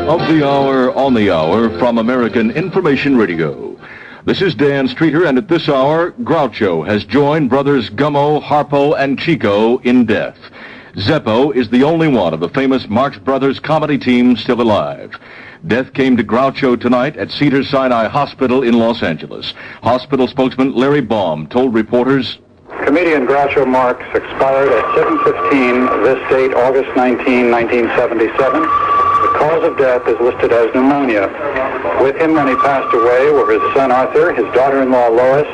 of the hour on the hour from American Information Radio. This is Dan Streeter, and at this hour, Groucho has joined brothers Gummo, Harpo, and Chico in death. Zeppo is the only one of the famous Marx Brothers comedy team still alive. Death came to Groucho tonight at Cedars-Sinai Hospital in Los Angeles. Hospital spokesman Larry Baum told reporters, Comedian Groucho Marx expired at 7:15 this date, August 19, 1977. The cause of death is listed as pneumonia. With him when he passed away were his son Arthur, his daughter-in-law Lois,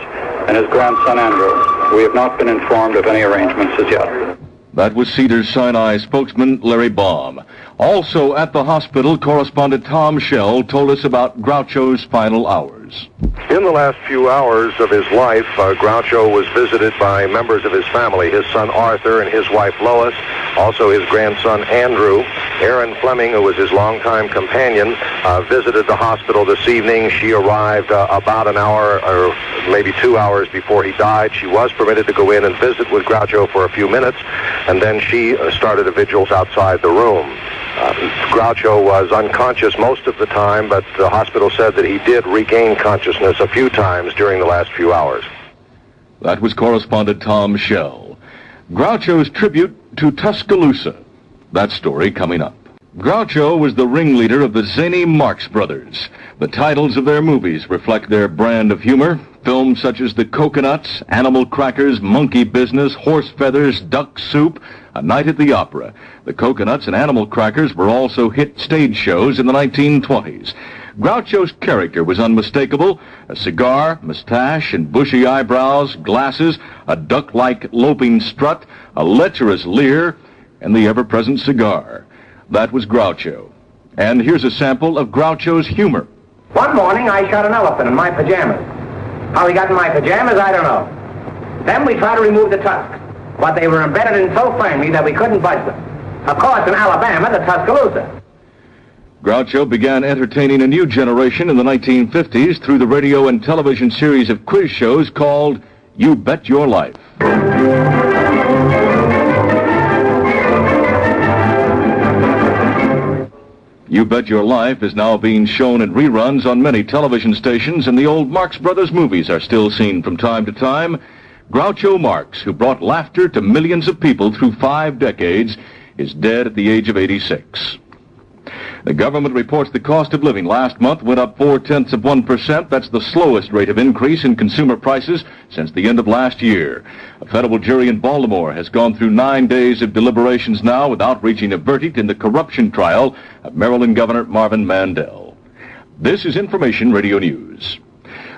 and his grandson Andrew. We have not been informed of any arrangements as yet. That was Cedars-Sinai spokesman Larry Baum. Also at the hospital, correspondent Tom Shell told us about Groucho's final hours. In the last few hours of his life, Groucho was visited by members of his family, his son Arthur and his wife Lois, also his grandson Andrew. Erin Fleming, who was his longtime companion, visited the hospital this evening. She arrived about an hour or maybe 2 hours before he died. She was permitted to go in and visit with Groucho for a few minutes, and then she started the vigils outside the room. Groucho was unconscious most of the time, but the hospital said that he did regain consciousness a few times during the last few hours. That was correspondent Tom Shell. Groucho's tribute to Tuscaloosa. That story coming up. Groucho was the ringleader of the zany Marx Brothers. The titles of their movies reflect their brand of humor. Films such as The Coconuts, Animal Crackers, Monkey Business, Horse Feathers, Duck Soup, A Night at the Opera. The Coconuts and Animal Crackers were also hit stage shows in the 1920s. Groucho's character was unmistakable. A cigar, mustache, and bushy eyebrows, glasses, a duck-like loping strut, a lecherous leer, and the ever-present cigar. That was Groucho. And here's a sample of Groucho's humor. One morning, I shot an elephant in my pajamas. How he got in my pajamas, I don't know. Then we tried to remove the tusks, but they were embedded in so firmly that we couldn't budge them. Of course, in Alabama, the Tuscaloosa. Groucho began entertaining a new generation in the 1950s through the radio and television series of quiz shows called You Bet Your Life. You Bet Your Life is now being shown in reruns on many television stations, and the old Marx Brothers movies are still seen from time to time. Groucho Marx, who brought laughter to millions of people through 5 decades, is dead at the age of 86. The government reports the cost of living last month went up 0.4%. That's the slowest rate of increase in consumer prices since the end of last year. A federal jury in Baltimore has gone through 9 days of deliberations now without reaching a verdict in the corruption trial of Maryland Governor Marvin Mandel. This is Information Radio News.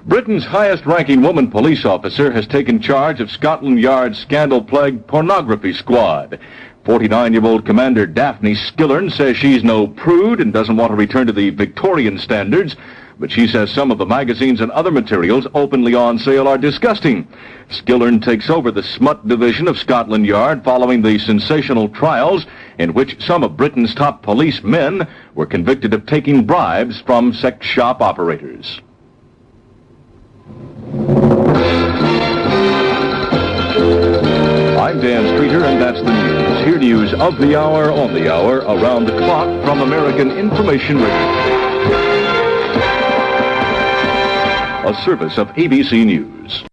Britain's highest-ranking woman police officer has taken charge of Scotland Yard's scandal-plagued pornography squad. 49-year-old Commander Daphne Skillern says she's no prude and doesn't want to return to the Victorian standards, but she says some of the magazines and other materials openly on sale are disgusting. Skillern takes over the smut division of Scotland Yard following the sensational trials in which some of Britain's top police men were convicted of taking bribes from sex shop operators. I'm Dan Streeter, and that's the news. Hear news of the hour, on the hour, around the clock from American Information Radio. A service of ABC News.